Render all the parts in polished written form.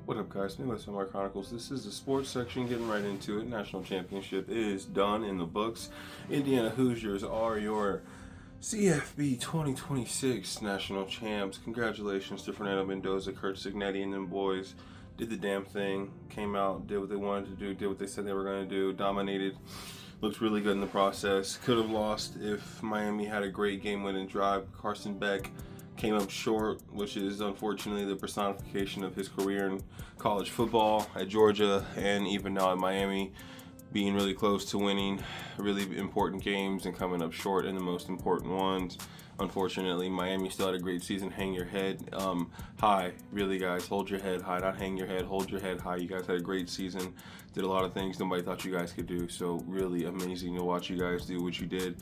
What up, guys? Midwest Summer Chronicles. This is the sports section, getting right into it. National championship is done in the books. Indiana Hoosiers are your CFB 2026 national champs. Congratulations to Fernando Mendoza, Kurt Signetti, and them boys. Did the damn thing. Came out, did what they wanted to do, did what they said they were going to do, dominated. Looked really good in the process. Could have lost if Miami had a great game-winning drive. Carson Beck came up short, which is unfortunately the personification of his career in college football at Georgia and even now at Miami, being really close to winning really important games and coming up short in the most important ones. Unfortunately, Miami still had a great season. Hang your head high. Really, guys, hold your head high. Not hang your head, hold your head high. You guys had a great season. Did a lot of things nobody thought you guys could do. So really amazing to watch you guys do what you did.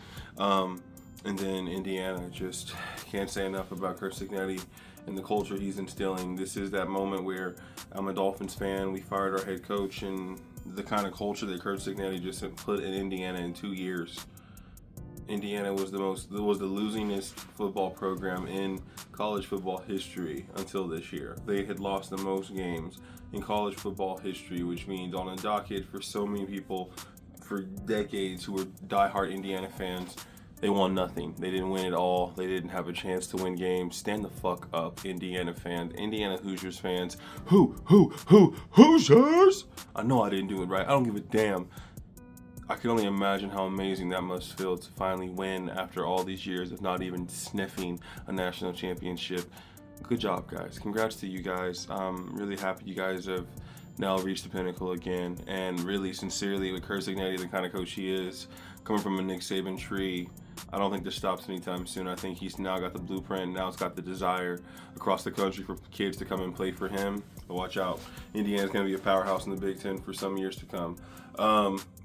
And then Indiana, just can't say enough about Kurt Signetti and the culture he's instilling. This is that moment where I'm a Dolphins fan. We fired our head coach, and the kind of culture that Kurt Signetti just put in Indiana in 2 years. Indiana was the losingest football program in college football history until this year. They had lost the most games in college football history, which means on a docket for so many people for decades who were diehard Indiana fans. They won nothing. They didn't win it all. They didn't have a chance to win games. Stand the fuck up, Indiana fans. Indiana Hoosiers fans. Hoosiers? I know I didn't do it right. I don't give a damn. I can only imagine how amazing that must feel to finally win after all these years of not even sniffing a national championship. Good job, guys. Congrats to you guys. I'm really happy you guys have now reached the pinnacle again. And really, sincerely, with Kurt Signetti, the kind of coach he is, coming from a Nick Saban tree, I don't think this stops anytime soon. I think he's now got the blueprint. Now it's got the desire across the country for kids to come and play for him. But watch out. Indiana's going to be a powerhouse in the Big Ten for some years to come.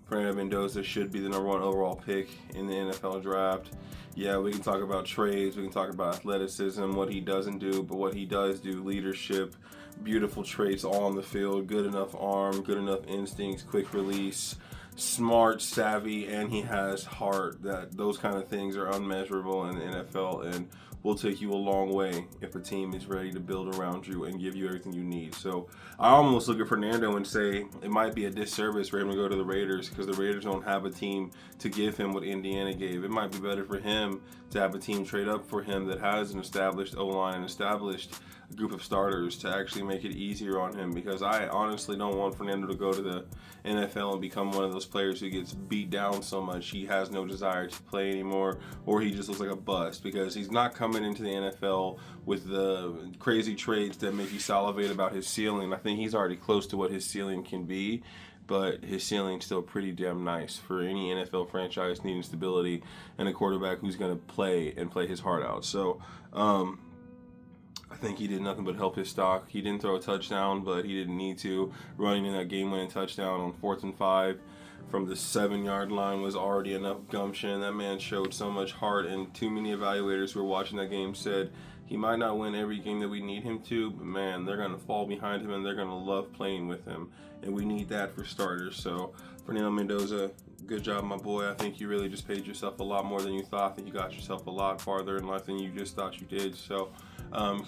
Fernando Mendoza should be the number 1 overall pick in the NFL draft. Yeah, we can talk about trades. We can talk about athleticism, what he doesn't do. But what he does do, leadership, beautiful traits all on the field, good enough arm, good enough instincts, quick release, smart, savvy, and he has heart. Those kind of things are unmeasurable in the NFL and will take you a long way if a team is ready to build around you and give you everything you need. So I almost look at Fernando and say it might be a disservice for him to go to the Raiders because the Raiders don't have a team to give him what Indiana gave. It might be better for him to have a team trade up for him that has an established O-line and established group of starters to actually make it easier on him, because I honestly don't want Fernando to go to the NFL and become one of those players who gets beat down so much he has no desire to play anymore, or he just looks like a bust, because he's not coming into the NFL with the crazy trades that make you salivate about his ceiling. I think he's already close to what his ceiling can be, but his ceiling's still pretty damn nice for any NFL franchise needing stability and a quarterback who's going to play his heart out. So, I think he did nothing but help his stock. He didn't throw a touchdown, but he didn't need to. Running in that game-winning touchdown on 4th and 5 from the 7-yard line was already enough gumption. That man showed so much heart, and too many evaluators who were watching that game said he might not win every game that we need him to, but man, they're going to fall behind him and they're going to love playing with him, and we need that for starters. So Fernando Mendoza, good job, my boy. I think you really just paid yourself a lot more than you thought. I think you got yourself a lot farther in life than you just thought you did. So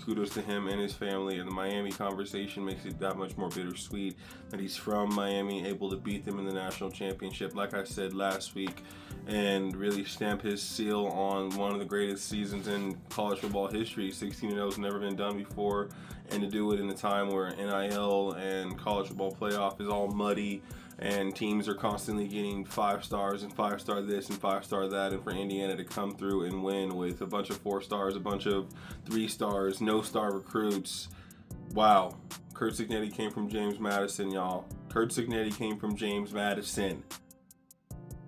kudos to him and his family. And the Miami conversation makes it that much more bittersweet that he's from Miami, able to beat them in the national championship, like I said last week, and really stamp his seal on one of the greatest seasons in college football history. 16-0 has never been done before, and to do it in a time where NIL and college football playoff is all muddy and teams are constantly getting 5 stars and 5-star this and 5-star that, and for Indiana to come through and win with a bunch of 4 stars, a bunch of 3 stars, no star recruits. Wow. Kurt Signetti came from James Madison, y'all. Kurt Signetti came from James Madison,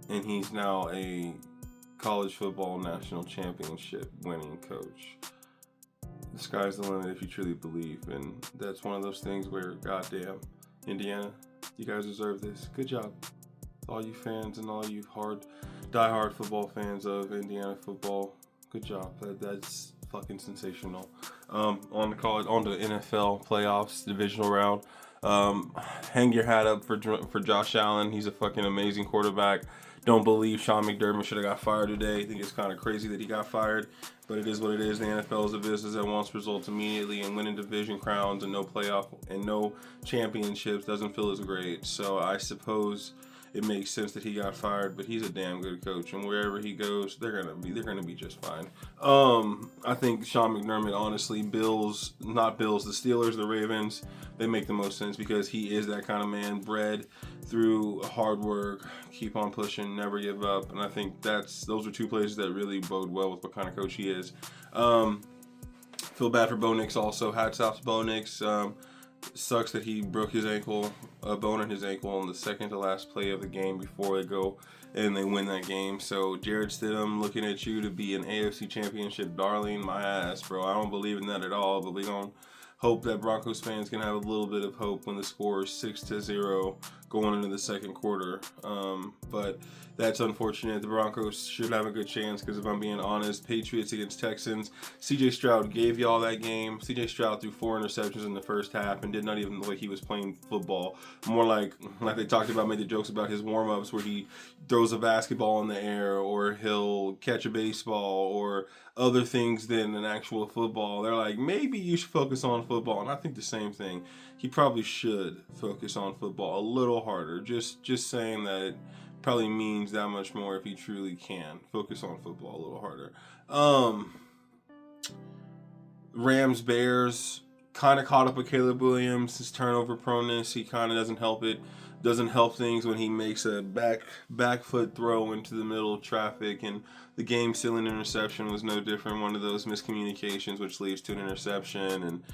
and he's now a college football national championship winning coach. The sky's the limit if you truly believe, and that's one of those things where, goddamn, Indiana, you guys deserve this. Good job. All you fans and all you die-hard football fans of Indiana football, good job. That's fucking sensational. On the NFL playoffs, divisional round. Hang your hat up for Josh Allen. He's a fucking amazing quarterback. don't believe Sean McDermott should have got fired today. I think it's kind of crazy that he got fired, but it is what it is. The NFL is a business that wants results immediately, and winning division crowns and no playoff and no championships doesn't feel as great. So I suppose it makes sense that he got fired, but he's a damn good coach, and wherever he goes, they're gonna be just fine. I think Sean McDermott, honestly, the Steelers, the Ravens, they make the most sense because he is that kind of man, bred through hard work, keep on pushing, never give up, and I think those are two places that really bode well with what kind of coach he is. Feel bad for Bo Nix also. Hats off to Bo Nix. Sucks that he broke his ankle, a bone in his ankle on the second to last play of the game before they go and they win that game. So Jarrett Stidham, looking at you to be an AFC Championship darling, my ass, bro. I don't believe in that at all, but we gonna hope that Broncos fans can have a little bit of hope when the score is 6-0 going into the second quarter. But that's unfortunate. The Broncos should have a good chance because if I'm being honest, Patriots against Texans, CJ Stroud gave y'all that game. CJ Stroud threw 4 interceptions in the first half and did not even look like he was playing football. More like they talked about, made the jokes about his warm-ups where he throws a basketball in the air or he'll catch a baseball or other things than an actual football. They're like, maybe you should focus on football. And I think the same thing. He probably should focus on football a little harder. Just saying that it probably means that much more if he truly can focus on football a little harder. Rams, Bears, kind of caught up with Caleb Williams. His turnover proneness, he kind of doesn't help it. Doesn't help things when he makes a back foot throw into the middle of traffic, and the game-sealing interception was no different. One of those miscommunications which leads to an interception, and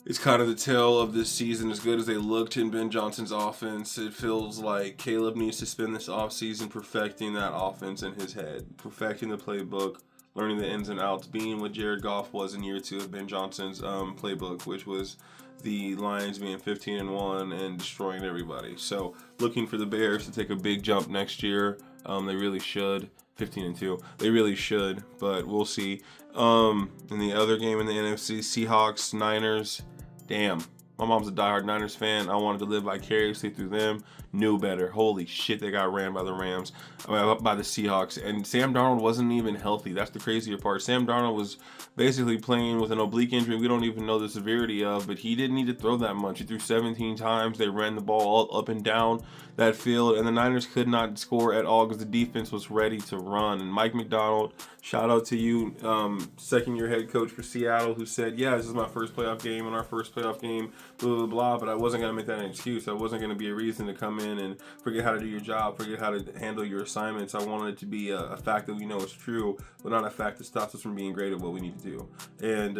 it's kind of the tale of this season. As good as they looked in Ben Johnson's offense, it feels like Caleb needs to spend this offseason perfecting that offense in his head, perfecting the playbook, learning the ins and outs, being what Jared Goff was in year 2 of Ben Johnson's playbook, which was the Lions being 15-1 and destroying everybody. So looking for the Bears to take a big jump next year. They really should. 15-2. They really should, but we'll see. In the other game in the NFC, Seahawks, Niners. Damn. My mom's a diehard Niners fan. I wanted to live vicariously through them. Knew better. Holy shit, they got ran by the by the Seahawks. And Sam Darnold wasn't even healthy. That's the crazier part. Sam Darnold was basically playing with an oblique injury we don't even know the severity of, but he didn't need to throw that much. He threw 17 times. They ran the ball all up and down that field, and the Niners could not score at all because the defense was ready to run. And Mike McDonald, shout out to you, second-year head coach for Seattle, who said, yeah, this is my first playoff game and our first playoff game, blah, blah, blah, but I wasn't going to make that an excuse. I wasn't going to be a reason to come in and forget how to do your job, forget how to handle your assignments. I wanted it to be a fact that we know is true, but not a fact that stops us from being great at what we need to do. And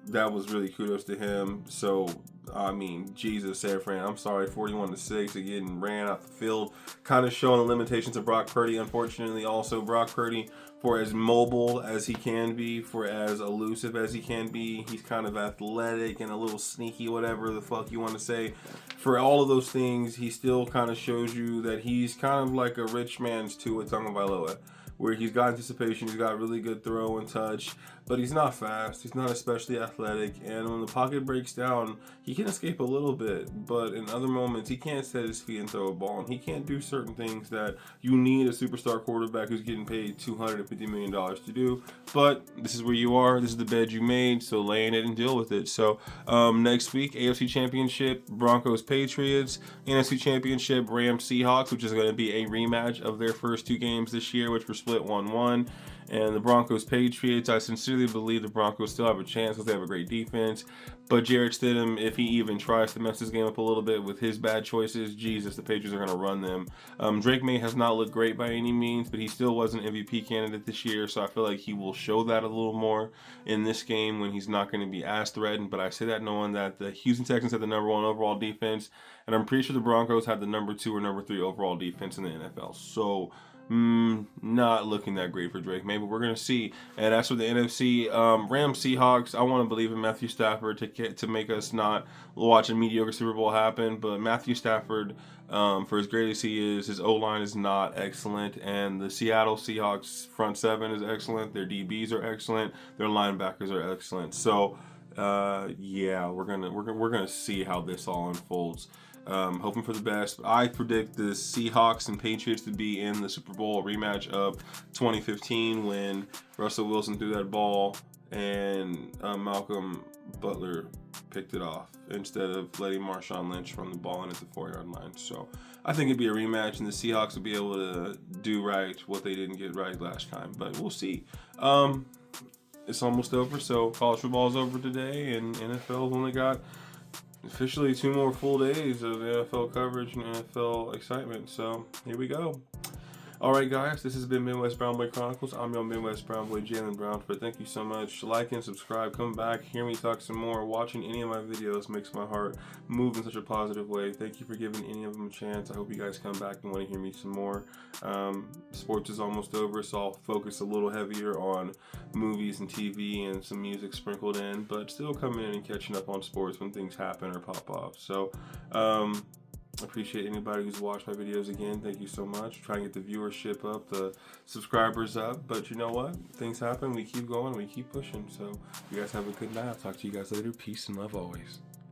that was really kudos to him. So, I mean, Jesus, San Fran, I'm sorry, 41-6, they're getting ran out the field, kind of showing the limitations of Brock Purdy. Unfortunately, also Brock Purdy, for as mobile as he can be, for as elusive as he can be, he's kind of athletic and a little sneaky, whatever the fuck you want to say. For all of those things, he still kind of shows you that he's kind of like a rich man's Tua Tagovailoa, where he's got anticipation, he's got really good throw and touch, but he's not fast, he's not especially athletic, and when the pocket breaks down, he can escape a little bit, but in other moments, he can't set his feet and throw a ball, and he can't do certain things that you need a superstar quarterback who's getting paid $250 million to do. But this is where you are, this is the bed you made, so lay in it and deal with it. So next week, AFC Championship, Broncos Patriots, NFC Championship, Rams Seahawks, which is going to be a rematch of their first 2 games this year, which were split 1-1. And the Broncos Patriots, I sincerely believe the Broncos still have a chance because they have a great defense. But Jarrett Stidham, if he even tries to mess this game up a little bit with his bad choices, Jesus, the Patriots are going to run them. Drake May has not looked great by any means, but he still was an MVP candidate this year, so I feel like he will show that a little more in this game when he's not going to be as threatened. But I say that knowing that the Houston Texans had the number 1 overall defense, and I'm pretty sure the Broncos had the number 2 or number 3 overall defense in the NFL. So not looking that great for Drake. Maybe we're going to see. And as for the NFC, Rams Seahawks, I want to believe in Matthew Stafford to make us not watch a mediocre Super Bowl happen. But Matthew Stafford, for as great as he is, his O-line is not excellent. And the Seattle Seahawks front 7 is excellent. Their DBs are excellent. Their linebackers are excellent. So, yeah, we're gonna see how this all unfolds. Hoping for the best. I predict the Seahawks and Patriots to be in the Super Bowl rematch of 2015 when Russell Wilson threw that ball and Malcolm Butler picked it off instead of letting Marshawn Lynch run the ball in at the 4-yard line. So I think it'd be a rematch, and the Seahawks will be able to do right what they didn't get right last time. But we'll see. It's almost over, so college football is over today, and NFL's only got officially 2 more full days of NFL coverage and NFL excitement. So here we go. All right, guys, this has been Midwest Brown Boy Chronicles. I'm your Midwest Brown Boy, Jalen Brownford. Thank you so much. Like and subscribe. Come back, hear me talk some more. Watching any of my videos makes my heart move in such a positive way. Thank you for giving any of them a chance. I hope you guys come back and want to hear me some more. Sports is almost over, so I'll focus a little heavier on movies and TV and some music sprinkled in, but still coming in and catching up on sports when things happen or pop off. So, appreciate anybody who's watched my videos again. Thank you so much. Try and get the viewership up, the subscribers up. But you know what? Things happen. We keep going. We keep pushing. So you guys have a good night. I'll talk to you guys later. Peace and love always.